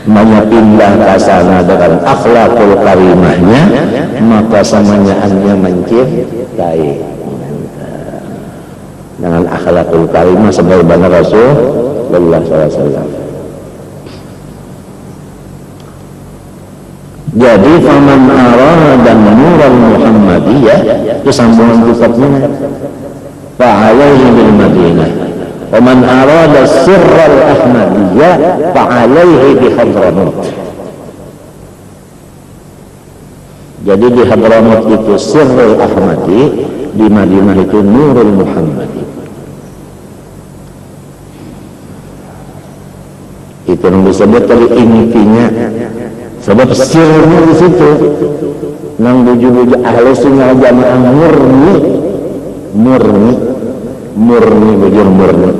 [SPEAKER 1] banyak pindah ke sana dengan akhlakul karimahnya maka samanyaannya mencintai dengan akhlakul karimah sebagaimana Rasulullah SAW. Jadi faman arada nural Muhammadiyah, itu sambungan kitabnya, fa'alaihi bil Madinah. Faman arada sirral Ahmadiyah fa'alaihi bi Hadramut. Jadi di Hadramut itu sirrul Ahmadi, di Madinah itu nurul Muhammadi. Itu yang disebut tadi intinya. Sebab sirnya di situ. Nang buju-buju ahli sunnah jamaah murni bujur murni.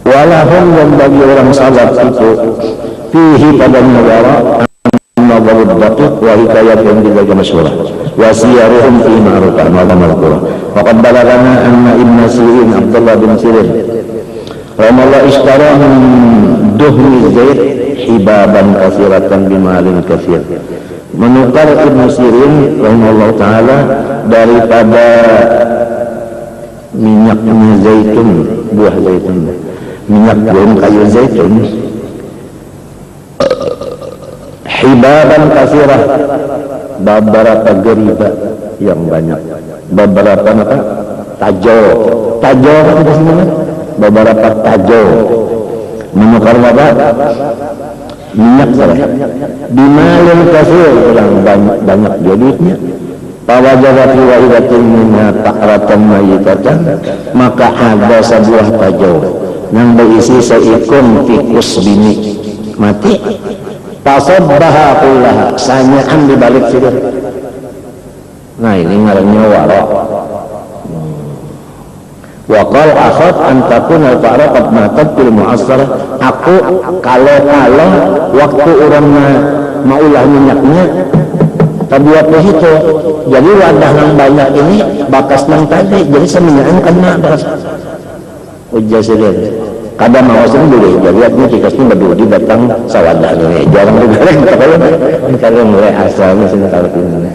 [SPEAKER 1] Walahum dan bagi orang salaf itu fihi pada negara an-nazarud daqiq wa hikayat yang dijaga masyhurah wa siyaruhum fi ma'rufah wa al-Qur'an. Faqad balagana anna Ibn Sirin Abdullah bin Sirin ramallahu ishtara min duhni zait hibaban katsiratan bimalin katsir. Menukar Ibn Sirin rahimallahu taala daripada minyaknya zaitun, buah zaitun, minyak daun kayu zaitun, hibaban kasirah, beberapa geriba yang banyak, beberapa apa? Tajo apa itu sebenarnya? Beberapa tajo, menukar apa? Minyak salah. Bimalin kasir, yang banyak jadinya. Fawajadat riwayatin minha takratan mayitatan, maka ada sebuah tajo yang berisi seikun tikus bini mati. Tasabbaha kullaha, sanyaan di balik situ. Nah ini ngarannya waro. Wa qala akhad an takun al-fa'raqat matat fil mu'assarah. Aku kalau waktu orang maulah minyaknya tabuat itu. Jadi wadah yang banyak ini bakas nang tadi. Jadi seminyak kena bakas. Ujar sendiri. Kadang mau sendiri. Jadi aku dikasih berdua datang sawadah ini. Jarang bergerak. Kalau mulai asalnya sini kalau ini.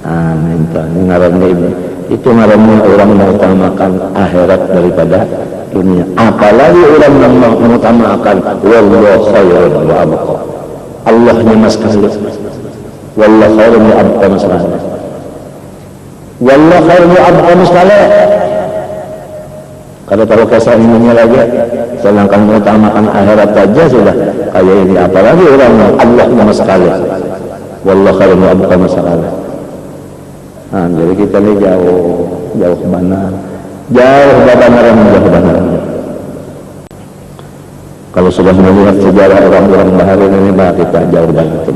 [SPEAKER 1] Amin. Ini ngarannya ini. Itu ngarannya orang mengutamakan akhirat daripada dunia. Apalagi orang yang mengutamakan wallahu khairun wa abqa. Allahnya mas kasih. Wallahu khairun wa abqa masalah. Wallahu khairun wa abqa masalah. Kalau tahu kesan ininya lagi, sedangkan mengutamakan akhirat saja sudah kayak ini. Apalagi orang Allahnya mas sekali. Wallahu khairun wa abqa masalah. Nah, jadi kita ini jauh mana? Jauh benar. Kalau sudah melihat sejarah orang-orang Bahrain ini, bah kita jauh banget.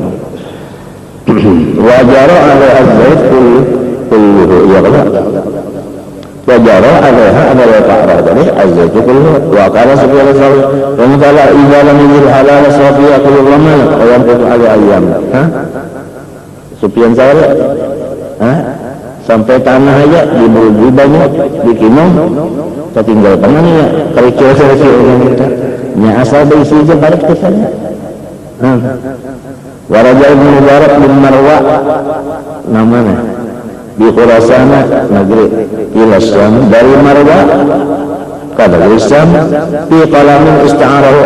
[SPEAKER 1] Wajaro alaiha zait kulluhu, ya Allah. Wajaro alaiha adalah ta'rah dari azait kulluhu. Wa kana subhanahu wa ta'ala, wa ta'ala idza lam yajid halal safiya kullu ramal wa yanqutu ala ayyam. Sufyan Sauri, sampai tanah aja dibeli banyak, dikinong, tertinggal tangan ya, kerikil orang kita. Nya asal berisi aja balik ke sana. Waraja Ibn Mubarak bin Marwa namanya di Khurasan negeri ila Syam, dari Marwa ke negeri Syam di qalamin ista'arahu,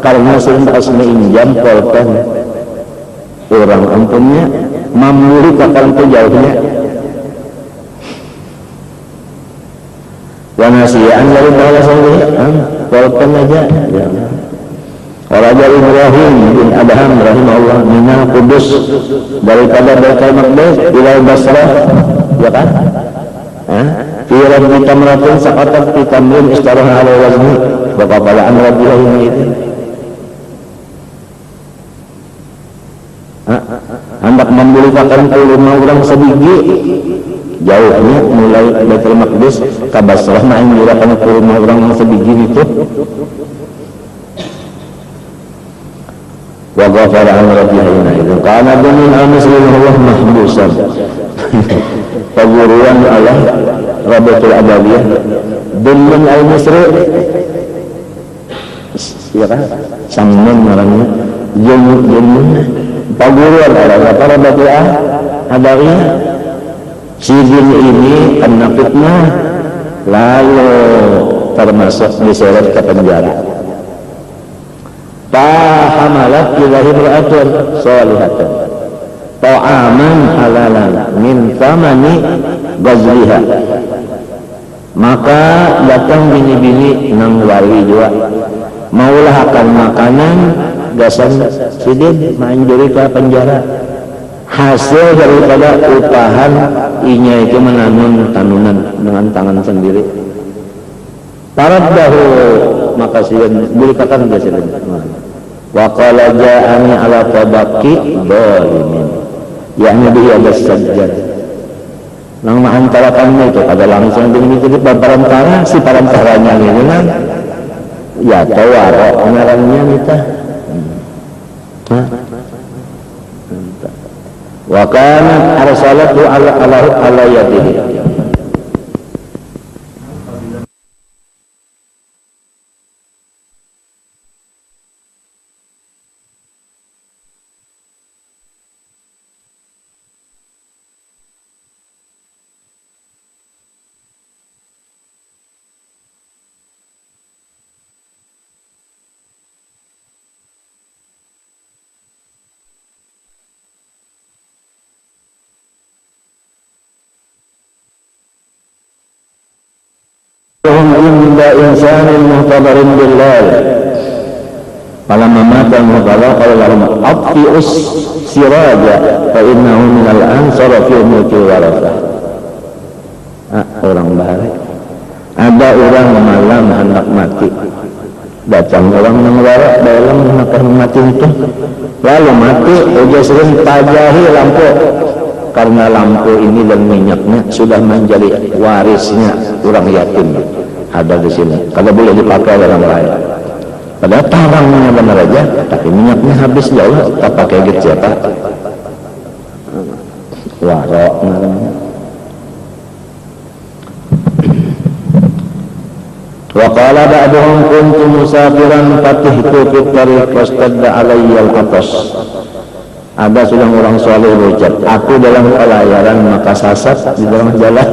[SPEAKER 1] karena sering asli injam polpen orang ampunnya mamuli kapan itu jauhnya wanasiaan dari bala sendiri polpen aja ya. Raja Ibrahim bin Adham rahimahullah minal Kudus, daripada Baitul Maqdis ila Basrah, ya kan? Fi rabbi tamratin saqatat fi tamrin istaraha ala wazni wa qabala an rabbihi itu. Hendak membeli pakaian ke rumah orang sebiji, jauhnya mulai Baitul Maqdis ke Basrah, main jurakan ke rumah orang sebiji itu. Wa ghafara an rabbihina itu kana dunin al-muslim Allah mahbusan paguruan Allah Rabbatul Adawiyah dunin al-musri ya kan? Samnon namanya, jeng paguruan para batiah adanya si jin ini kena fitnah lalu termasuk diseret ke penjara. Tahamalat ilahi imra'atun salihatan ta'aman halalan min thamani ghazliha, maka datang bini-bini nang wali juga maulah akan makanan gasan sidin manjuri ke penjara, hasil daripada upahan inya itu menanun tanunan dengan tangan sendiri. Taraddahu, maka sidin berikan ke sidin. Wa qala ja'ani ala tabaqi dhalimin, yakni dia bersajjad nang mantarakannya itu kada langsung begitu di perantara, si perantaranya ini kan ya tawaro ngarannya kita. Wa kana arsalatu ala yadihi, inda insanin muhtabarin billah falamma mata muhtadar qala lahum atfi'us siraja fa innahu minal ansara fi mulki warasah. Orang baik, ada orang malam hendak mati, datang orang mengeluarkan dalam hendak mati itu, lalu mati udah sering pajahi lampu, karena lampu ini dan minyaknya sudah menjadi warisnya orang yatim. Ada di sini, kalau boleh dipakai orang lain. Padahal tarangnya benar aja, tapi minyaknya habis jauh, tak pakai gitu ya Pak. Warok namanya. Wa qala ba'duhum kuntu musafiran fatihtu fit tariq fastadda alayya al-atas. Ada sudah orang soleh berucap, aku dalam pelayaran maka sasat di dalam jalan.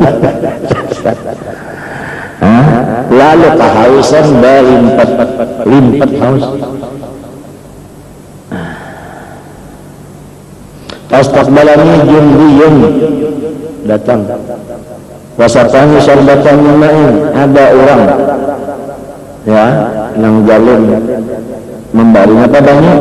[SPEAKER 1] Lalu kehausan limpat haus. Fastaqbalani jundiyun, datang. Wasatani syarbatan ma'in, ada orang ya nang jalin membarinya padanya.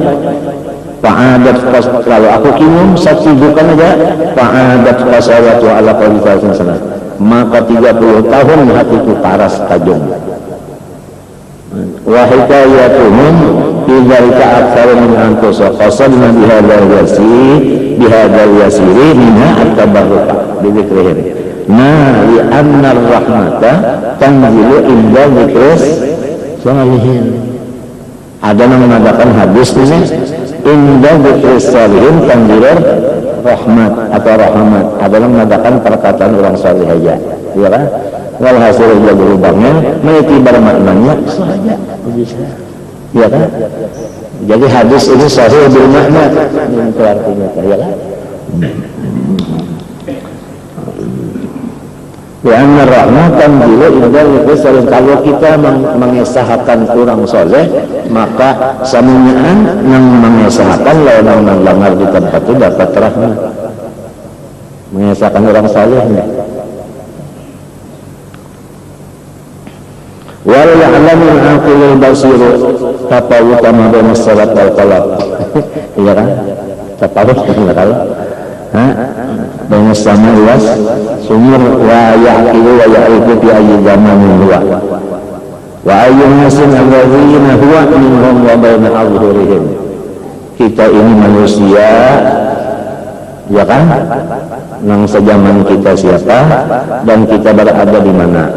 [SPEAKER 1] Fa'adat kalau aku kinum saksi bukan aja fa'adat fasawatu ala qawli sallallahu, maka 30 tahun hatiku paras kajung. Wa hikayatuhum fi dzalika aktsar min anfusa qasadna bihadzal yasiri minha at-tabarruka bi dzikrihim. Nah, li anna ar-rahmata tanzilu inda dzikris salihin. Ada yang mengatakan hadis ini inda dzikris salihin tanzilur rahmat atau rahmat, adalah mengadakan perkataan orang saleh aja, ya kan? Walhasil jadi lubangnya mengitibar maknanya saja, ya kan? Jadi hadis ini sahih bil makna, itu artinya, ya kan? Karena rahmatan bila indah itu kalau kita mengesahkan orang soleh, maka semuanya yang mengesahkan lawan langgar di tempat itu dapat rahmat. Mengesahkan orang soleh. Wal ya'lamul aqilul basir tafawutan baina salat wal qalam. Iya kan? Tafawut kan kalau dengan sama luas sumur wa yaqilu wa ya'ifu fi ayyi zamanin huwa wa ayyun nasin alladzina huwa minhum wa baina azhurihim. Kita ini manusia, ya kan? Nang sejaman kita siapa dan kita berada di mana.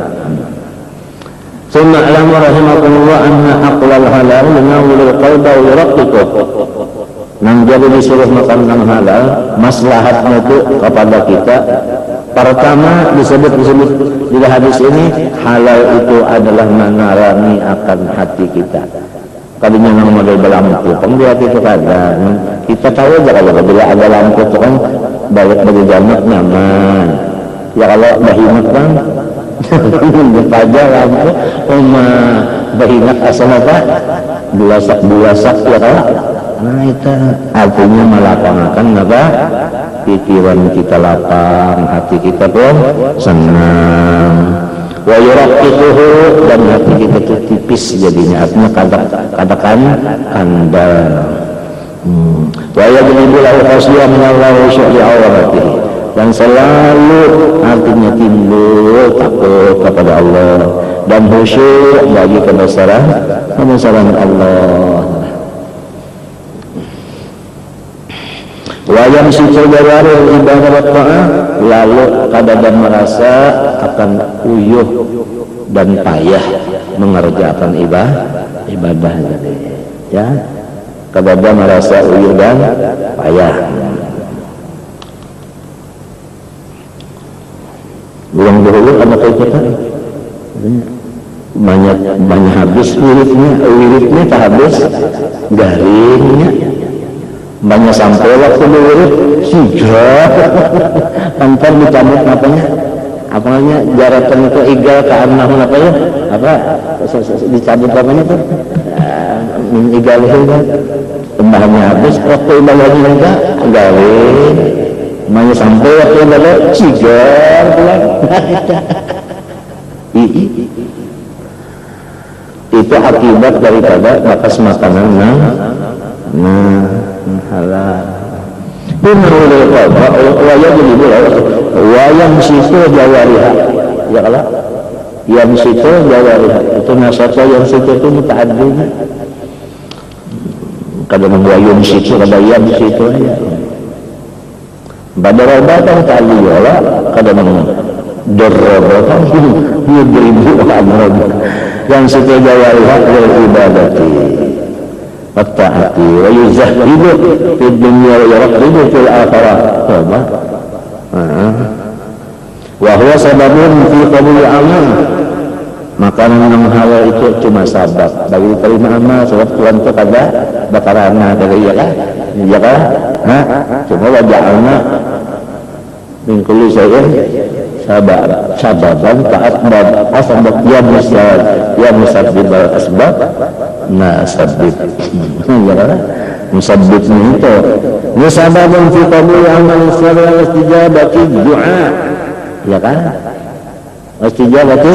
[SPEAKER 1] Summa alamu rahimakumullah anna aqlal halal menawwilul qalba wa yuraqqiquh. Nang jadi disuruh makan yang halal, maslahatnya itu kepada kita. Pertama disebut di hadis ini, halal itu adalah menarangi akan hati kita. kalinya nang model lampu pembuat itu kadang kita tahu aja kalau bila ada lampu itu kan balik dari jamak nyaman ya. Kalau bahinak kan aja lampu bahinak asal apa bulasak ya kalau nah itu artinya melapangakan apa pikiran kita lapang, hati kita pun senang. Wa yuraqiquhu dan hati kita itu tipis jadinya, artinya katakan kandal. Wa yajlibu lahu khasyah min Allah wa syu'li awratihi, dan selalu artinya timbul takut kepada Allah dan khusyuk bagi kebesaran Allah. Wayang situ jawari ibadah wa ta'ah, lalu kadang merasa akan uyuh dan payah mengerjakan ibadah ya, kadang merasa uyuh dan payah. Buang dulu ada kita banyak habis wiridnya tak habis garingnya banyak sampai waktu wirid sudah tanpa dicabut apanya jaratan itu igal ke anahun apa dicabut apanya tuh igal itu bahannya habis waktu ibadahnya enggak garing banyak sampai waktu ibadah cigar pulang itu akibat daripada bakas makanan halal. Benar wayang jadi wayang situ jawariha ya kalau yang situ jawariha itu nasabah yang situ itu muta'addinya kadang wayang situ kadang yang situ aja pada robatan tali yola kadang derobatan beribu amrod yang situ jawariha wal ibadati at-ta'ati wa yuzahhidu fid dunya wa yurqibu fil akhirah. Wa huwa sababun fi qabul amal. Makanan yang halal itu cuma sabab bagi terima amal. Sebab Tuhan itu kada bakarana dari iya kan? Cuma waja'alna min kulli syai'in sababan ta'asbab asbab ya musabbibal asbab nasabbib ya kan musabbibnya itu musababun fi qabul amal salih istijabati du'a ya kan istijabati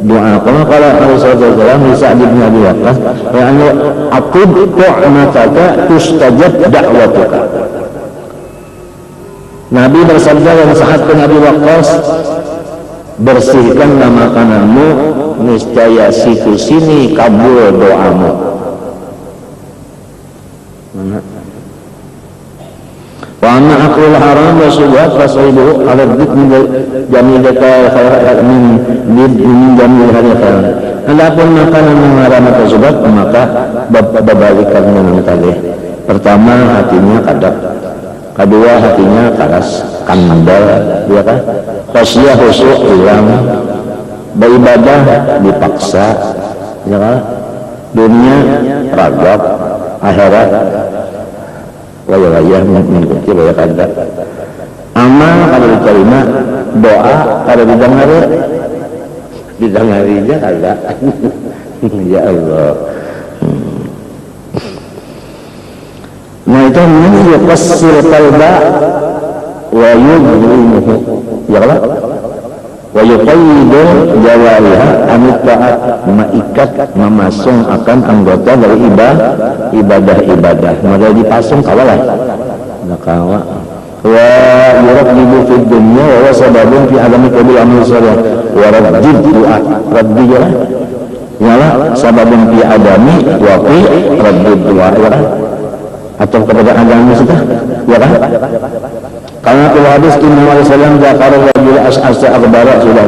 [SPEAKER 1] doa. Kalau Rasulullah Sa'd bin Abi Waqqas yani aqib tu'mataka tustajab da'watuka. Nabi bersabda yang Sa'd bin Abi Waqqas, bersihkanlah makananmu, niscaya situ sini kabul doamu. Wa anna aklul haram wa syubhat fasaidu ala dzikri jamidaka min jamil hadithan. Adapun makanan yang haram atau syubhat maka berbalikan dengan tadi. Pertama hatinya kadap, kedua hatinya karas kandal, ya kan? Khasyah khusyuk hilang, beribadah dipaksa, ya kan? Dunia ragab, akhirat wajah mengikuti wajah kadar. Amal kalau diterima, doa kalau didengari aja kagak. Ya Allah. Nah itu namanya yuqassir qalba wa yudrimuhu, ya Allah. Wa yuqayyidu jawariha amit ta'at, maikat memasung akan anggota dari ibadah. Modal dipasung kawalah nakawa wa yuraqibu fid dunya wa sababun fi adami qabil amal salih wa raddid du'a rabbi ya lah sababun fi adami wa fi raddid du'a ya atau kepada agama sudah ya kan karena kalau hadis Nabi Muhammad SAW zakar rajul as'asa akbara sudah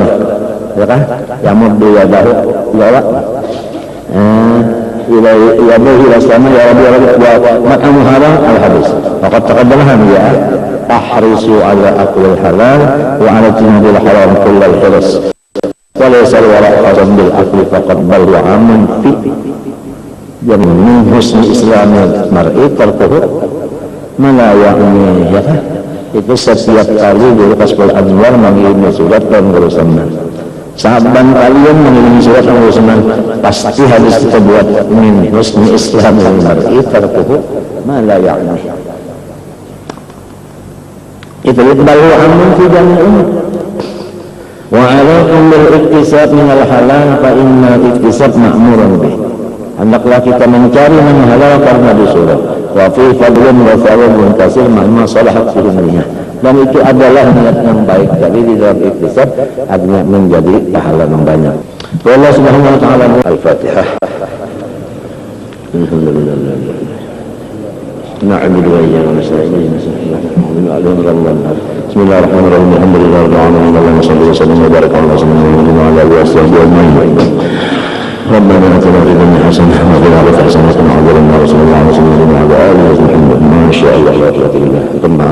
[SPEAKER 1] ya kan yamuddu yadahu ya Allah ila sama ya Rabbi wa makamu haram al hadis faqad taqaddamaha ya ahrisu ala aqlil halal wa ala tinabil haram kullal hirs wa laysa wala qasam bil aqli faqad bal wa amun fi yang min husni islamil mar'i tarkuhu ma la ya'ni, ya kan? Itu setiap kali dulu Kasbul Anwar mengirimi surat dan berusaha sahabat kalian mengirimi surat dan berusaha pasti harus kita buat min husni islamil mar'i tarkuhu ma la ya'ni. Itu baru amun fi jami'in wa alaikum bil iktisab min al halal fa inna iktisab ma'murun bih. Hendaklah kita mencari yang halal karena disuruh. Wa fi fadlun wa thawabun kasir ma'ma salahat fi dunia. Dan itu adalah niat yang baik. Jadi di dalam iktisab artinya menjadi pahala yang banyak. Allah Subhanahu wa taala. Al-Fatihah. Alhamdulillah. نعبد وإياك نستعين بسم الله الرحمن الرحيم الحمد لله رب العالمين اللهم صل وسلم وبارك على سيدنا محمد وعلى آله وصحبه أجمعين ربنا آتنا في الدنيا حسنة وفي الآخرة حسنة وقنا عذاب النار صلى الله عليه وسلم وعلى آله وصحبه ما شاء الله لا قوة إلا بالله.